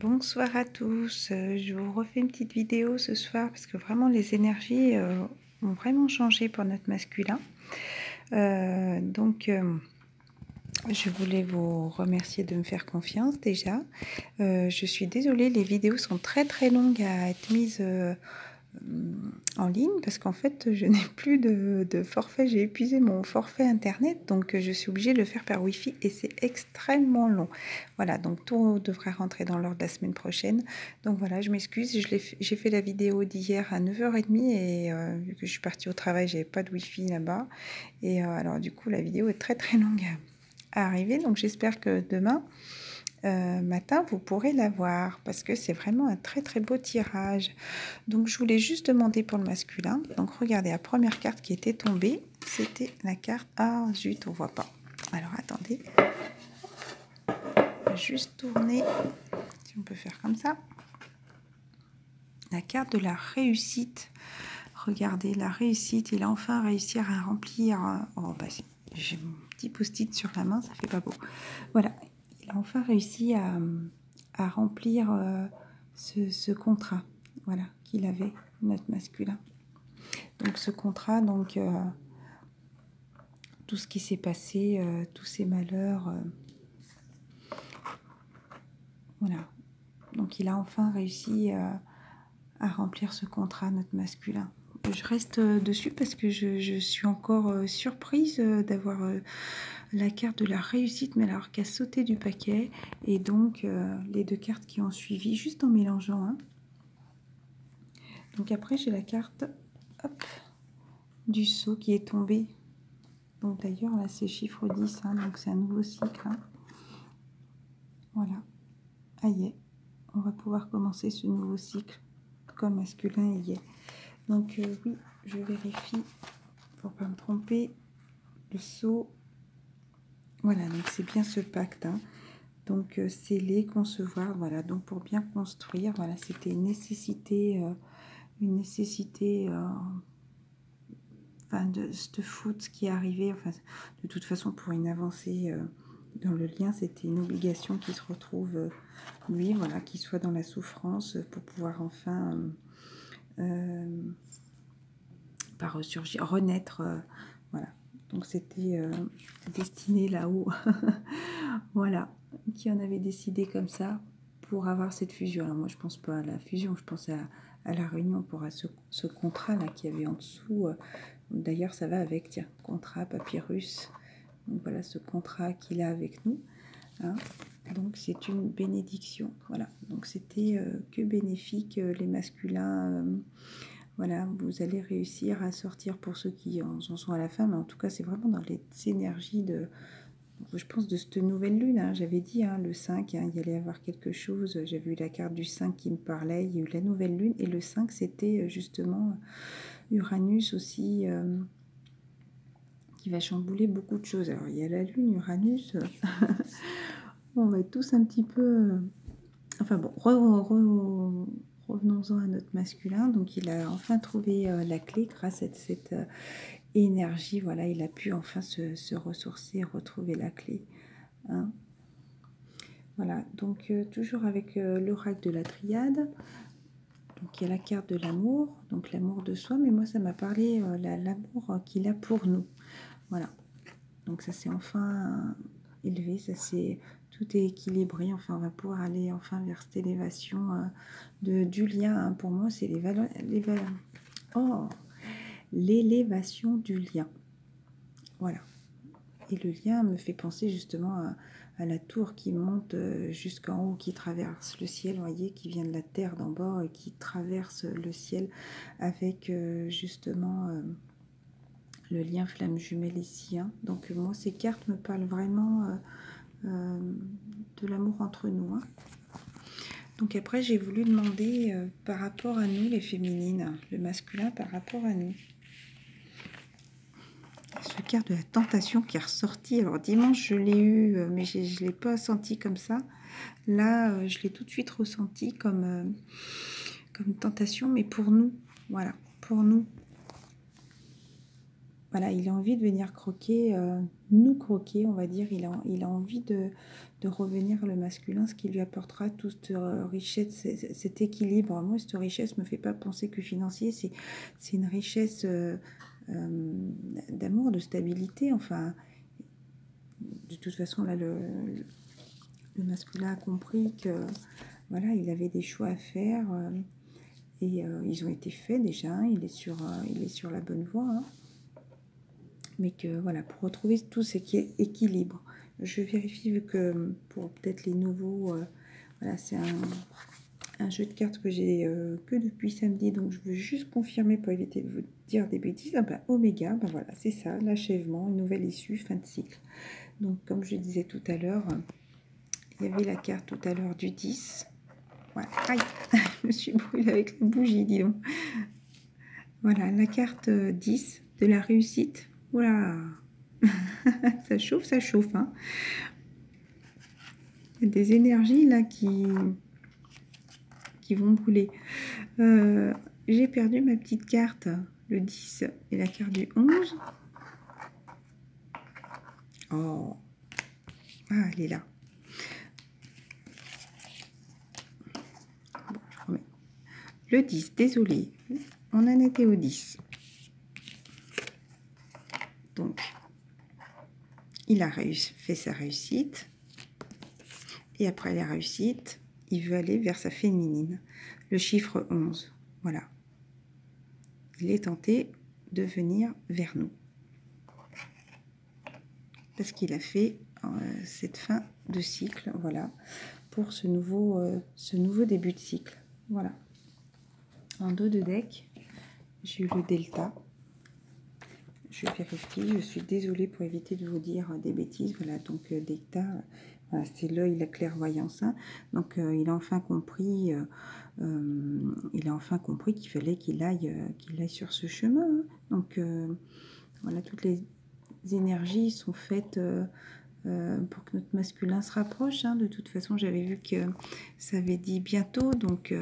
Bonsoir à tous, je vous refais une petite vidéo ce soir parce que vraiment les énergies ont vraiment changé pour notre masculin. Je voulais vous remercier de me faire confiance déjà. Je suis désolée, les vidéos sont très longues à être mises en ligne parce qu'en fait je n'ai plus de forfait, j'ai épuisé mon forfait internet, donc je suis obligée de le faire par wifi et c'est extrêmement long. Voilà, donc tout devrait rentrer dans l'ordre la semaine prochaine. Donc voilà, je m'excuse, j'ai fait la vidéo d'hier à 9h30 et vu que je suis partie au travail, j'avais pas de wifi là-bas. Et alors du coup la vidéo est très longue à arriver, donc j'espère que demain matin, vous pourrez l'avoir parce que c'est vraiment un très beau tirage. Donc, je voulais juste demander pour le masculin. Donc, regardez, la première carte qui était tombée, c'était la carte... Ah, zut, on voit pas. Alors, attendez. On va juste tourner. Si on peut faire comme ça. La carte de la réussite. Regardez, la réussite. Il a enfin réussi à remplir... Oh, bah, j'ai mon petit post-it sur la main, ça fait pas beau. Voilà. Il a enfin réussi à remplir ce contrat, voilà, qu'il avait, notre masculin. Donc ce contrat, donc tout ce qui s'est passé, tous ces malheurs, voilà. Donc il a enfin réussi à remplir ce contrat, notre masculin. Je reste dessus parce que je suis encore surprise d'avoir la carte de la réussite, mais alors qu'à sauter du paquet. Et donc les deux cartes qui ont suivi, juste en mélangeant. Hein. Donc après j'ai la carte hop, du saut qui est tombée. Donc d'ailleurs là c'est chiffre 10, hein, donc c'est un nouveau cycle. Hein. Voilà, aïe, on va pouvoir commencer ce nouveau cycle comme masculin y est. Donc oui, je vérifie pour pas me tromper. Le saut, voilà, donc c'est bien ce pacte. Hein. Donc sceller, concevoir, voilà. Donc pour bien construire, voilà, c'était une nécessité, enfin de foot qui est arrivé. Enfin, de toute façon, pour une avancée dans le lien, c'était une obligation qu'il se retrouve lui, voilà, qu'il soit dans la souffrance pour pouvoir enfin pas ressurgir, renaître, voilà. Donc c'était destiné là-haut, voilà, qui en avait décidé comme ça pour avoir cette fusion. Alors moi je pense pas à la fusion, je pense à la réunion pour ce contrat là qui avait en dessous. D'ailleurs ça va avec, tiens, contrat, papyrus. Donc voilà ce contrat qu'il a avec nous. Hein. Donc c'est une bénédiction, voilà. Donc c'était que bénéfique, les masculins. Voilà, vous allez réussir à sortir pour ceux qui en sont à la fin, mais en tout cas, c'est vraiment dans les énergies de, je pense, de cette nouvelle lune. Hein. J'avais dit, hein, le 5, hein, il y allait avoir quelque chose. J'avais eu la carte du 5 qui me parlait. Il y a eu la nouvelle lune. Et le 5, c'était justement Uranus aussi, qui va chambouler beaucoup de choses. Alors, il y a la lune, Uranus. On va être tous un petit peu... Enfin bon, revenons-en à notre masculin. Donc il a enfin trouvé la clé grâce à cette énergie. Voilà, il a pu enfin se ressourcer, retrouver la clé. Hein. Voilà, donc toujours avec l'oracle de la triade. Donc il y a la carte de l'amour, donc l'amour de soi. Mais moi ça m'a parlé l'amour qu'il a pour nous. Voilà, donc ça c'est enfin élevé, ça c'est... Tout est équilibré, enfin on va pouvoir aller enfin vers cette élévation du lien. Hein. Pour moi, c'est l'élévation du lien. Voilà. Et le lien me fait penser justement à la tour qui monte jusqu'en haut, qui traverse le ciel, vous voyez, qui vient de la terre d'en bas et qui traverse le ciel avec justement le lien flamme jumelle ici. Hein. Donc moi, ces cartes me parlent vraiment... de l'amour entre nous. Hein. Donc après, j'ai voulu demander par rapport à nous, les féminines, le masculin par rapport à nous. Ce carte de la tentation qui est ressorti. Alors dimanche, je l'ai eu, mais je ne l'ai pas senti comme ça. Là, je l'ai tout de suite ressenti comme tentation, mais pour nous. Voilà, pour nous. voilà, il a envie de venir croquer, nous croquer, on va dire. Il a envie de revenir le masculin, ce qui lui apportera toute richesse, cet équilibre. Moi, cette richesse me fait pas penser que financier, c'est une richesse d'amour, de stabilité. Enfin, de toute façon, là, le masculin a compris que voilà, il avait des choix à faire et ils ont été faits déjà. Il est sur la bonne voie. Hein. Mais que voilà, pour retrouver tout ce qui est équilibre, je vérifie vu que pour peut-être les nouveaux, voilà, c'est un jeu de cartes que j'ai que depuis samedi, donc je veux juste confirmer pour éviter de vous dire des bêtises. Ah bah, Oméga, bah voilà, c'est ça, l'achèvement, une nouvelle issue, fin de cycle. Donc comme je disais tout à l'heure, il y avait la carte tout à l'heure du 10. Voilà, aïe, je me suis brûlée avec la bougie, dis donc. Voilà, la carte 10 de la réussite. Oula, ça chauffe, hein. Il y a des énergies là qui vont brûler. J'ai perdu ma petite carte, le 10 et la carte du 11. Oh, ah, elle est là. Bon, je remets. Le 10, désolé, on en était au 10. Donc, il a fait sa réussite. Et après la réussite, il veut aller vers sa féminine. Le chiffre 11, voilà. Il est tenté de venir vers nous. Parce qu'il a fait cette fin de cycle, voilà, pour ce nouveau début de cycle. Voilà. En dos de deck, j'ai eu le delta. Je vérifie, je suis désolée pour éviter de vous dire des bêtises. Voilà, donc delta, voilà, c'est l'œil, la clairvoyance. Hein. Donc il a enfin compris, qu'il fallait qu'il aille sur ce chemin. Hein. Donc voilà, toutes les énergies sont faites pour que notre masculin se rapproche. Hein. De toute façon, j'avais vu que ça avait dit bientôt, donc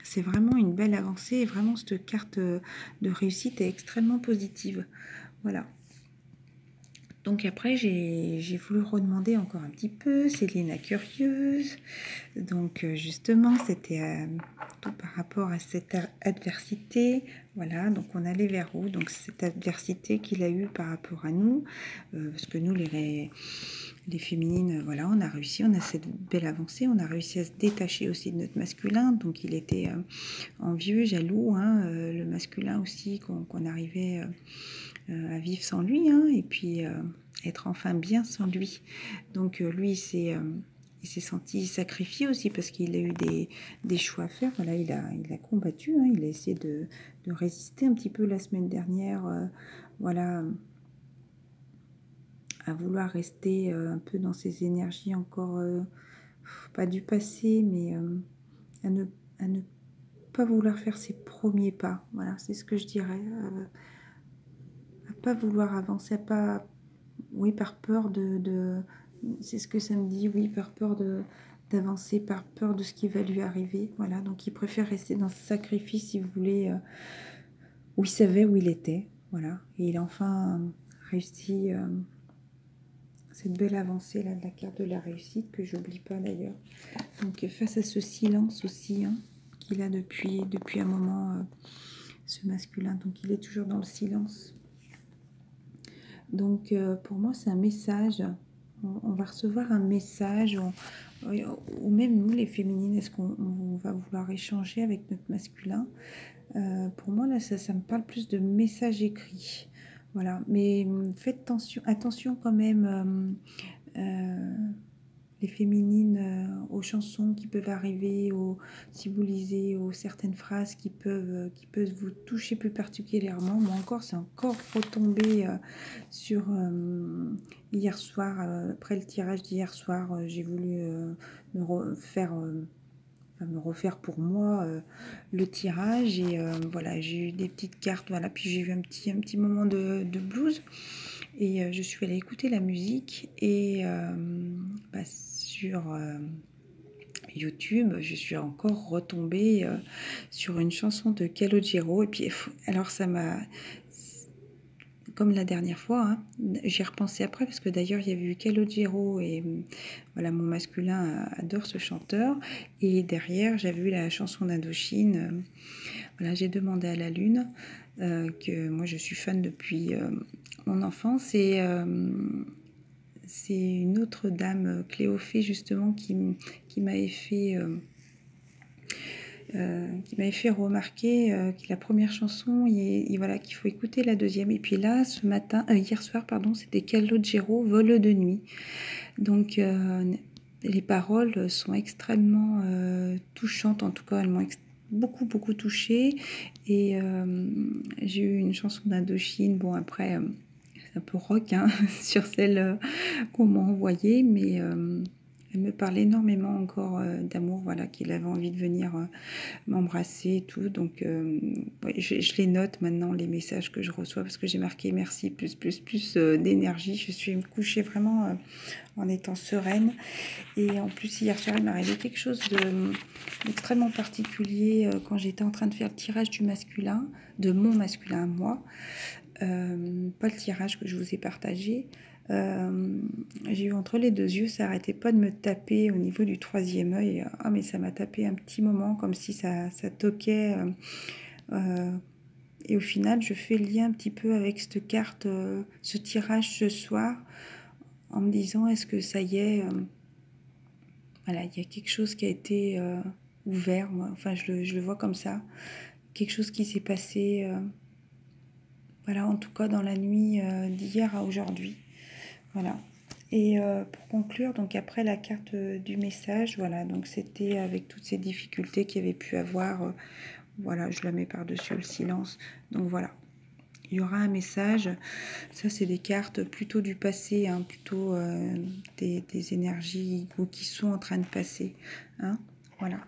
c'est vraiment une belle avancée. Et vraiment, cette carte de réussite est extrêmement positive. Voilà. Donc après, j'ai voulu redemander encore un petit peu, Céline la curieuse. Donc justement, c'était tout par rapport à cette adversité. Voilà, donc on allait vers où? Donc cette adversité qu'il a eue par rapport à nous, parce que nous, les féminines, voilà, on a réussi, on a cette belle avancée, on a réussi à se détacher aussi de notre masculin. Donc il était envieux, jaloux, hein, le masculin aussi, qu'on arrivait à vivre sans lui, hein, et puis être enfin bien sans lui. Donc lui, il s'est senti sacrifié aussi parce qu'il a eu des choix à faire. Voilà, il a combattu, hein, il a essayé de résister un petit peu la semaine dernière, voilà, à vouloir rester un peu dans ses énergies encore, pas du passé, mais à ne pas vouloir faire ses premiers pas. Voilà, c'est ce que je dirais. À pas vouloir avancer, à pas, oui, par peur c'est ce que ça me dit, oui, par peur d'avancer, par peur de ce qui va lui arriver. Voilà, donc il préfère rester dans ce sacrifice, si vous voulez, où il savait où il était. Voilà, et il a enfin réussi cette belle avancée là de la carte de la réussite que j'oublie pas d'ailleurs. Donc face à ce silence aussi, hein, qu'il a depuis un moment, ce masculin, donc il est toujours dans le silence. Donc pour moi c'est un message, on va recevoir un message, ou même nous les féminines, est-ce qu'on va vouloir échanger avec notre masculin? Pour moi là ça me parle plus de messages écrits. Voilà, mais faites attention quand même, les féminines, aux chansons qui peuvent arriver, si vous lisez, aux certaines phrases qui peuvent vous toucher plus particulièrement. Moi encore, c'est encore retombé sur hier soir, après le tirage d'hier soir, j'ai voulu me refaire pour moi le tirage, et voilà, j'ai eu des petites cartes, voilà, puis j'ai eu un petit moment de blues, et je suis allée écouter la musique, et sur YouTube, je suis encore retombée sur une chanson de Calogero, et puis alors ça m'a, comme la dernière fois, hein. J'y ai repensé après parce que d'ailleurs il y avait eu Calogero et voilà, mon masculin adore ce chanteur. Et derrière j'avais eu la chanson d'Indochine. Voilà, j'ai demandé à la Lune, que moi je suis fan depuis mon enfance. Et c'est une autre dame, Cléophée justement, qui m'avait fait... qui m'avait fait remarquer que la première chanson, voilà, qu'il faut écouter la deuxième. Et puis là, hier soir, pardon, c'était Calogero, Vol de nuit. Donc les paroles sont extrêmement touchantes, en tout cas elles m'ont beaucoup touchée. Et j'ai eu une chanson d'Indochine, bon après c'est un peu rock hein, sur celle qu'on m'a envoyée, mais elle me parle énormément encore d'amour, voilà, qu'il avait envie de venir m'embrasser et tout. Donc ouais, je les note maintenant, les messages que je reçois, parce que j'ai marqué merci, plus d'énergie. Je suis me coucher vraiment en étant sereine. Et en plus, hier soir, il m'est arrivé quelque chose d'extrêmement particulier quand j'étais en train de faire le tirage du masculin, de mon masculin à moi. Pas le tirage que je vous ai partagé. J'ai eu entre les deux yeux, ça arrêtait pas de me taper au niveau du troisième œil. Ah, mais ça m'a tapé un petit moment, comme si ça toquait. Et au final, je fais le lien un petit peu avec cette carte, ce tirage ce soir, en me disant, est-ce que ça y est, voilà, il y a quelque chose qui a été ouvert, moi. Enfin, je le vois comme ça. Quelque chose qui s'est passé, voilà, en tout cas dans la nuit d'hier à aujourd'hui. Voilà. Et pour conclure, donc après la carte du message, voilà, donc c'était avec toutes ces difficultés qu'il y avait pu avoir, voilà, je la mets par-dessus le silence. Donc voilà, il y aura un message. Ça, c'est des cartes plutôt du passé, hein, plutôt des énergies qui sont en train de passer. Hein, voilà.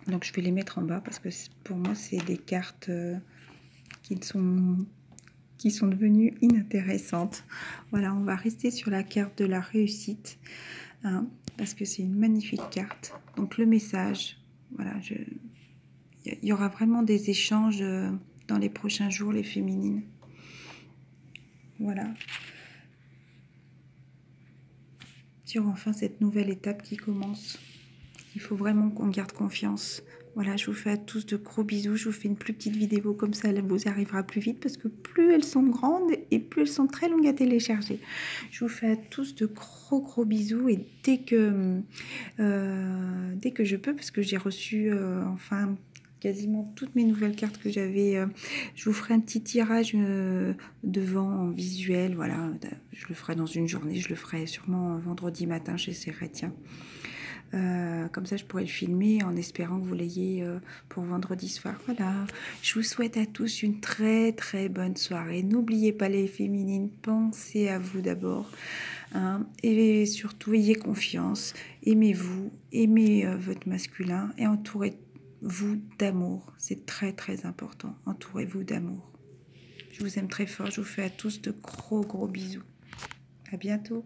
Donc je vais les mettre en bas parce que pour moi, c'est des cartes qui sont devenues inintéressantes. Voilà, on va rester sur la carte de la réussite, hein, parce que c'est une magnifique carte. Donc le message, voilà, il y aura vraiment des échanges dans les prochains jours, les féminines. Voilà. Sur enfin cette nouvelle étape qui commence. Il faut vraiment qu'on garde confiance. Voilà, je vous fais à tous de gros bisous. Je vous fais une plus petite vidéo comme ça, elle vous arrivera plus vite parce que plus elles sont grandes et plus elles sont très longues à télécharger. Je vous fais à tous de gros bisous et dès que je peux, parce que j'ai reçu enfin quasiment toutes mes nouvelles cartes que j'avais, je vous ferai un petit tirage devant en visuel. Voilà, je le ferai dans une journée, je le ferai sûrement vendredi matin, j'essaierai, tiens. Comme ça je pourrais le filmer en espérant que vous l'ayez pour vendredi soir. Voilà, je vous souhaite à tous une très bonne soirée. N'oubliez pas les féminines, pensez à vous d'abord, hein, et surtout ayez confiance, aimez-vous, aimez votre masculin et entourez-vous d'amour. C'est très important, entourez-vous d'amour. Je vous aime très fort, je vous fais à tous de gros bisous. À bientôt.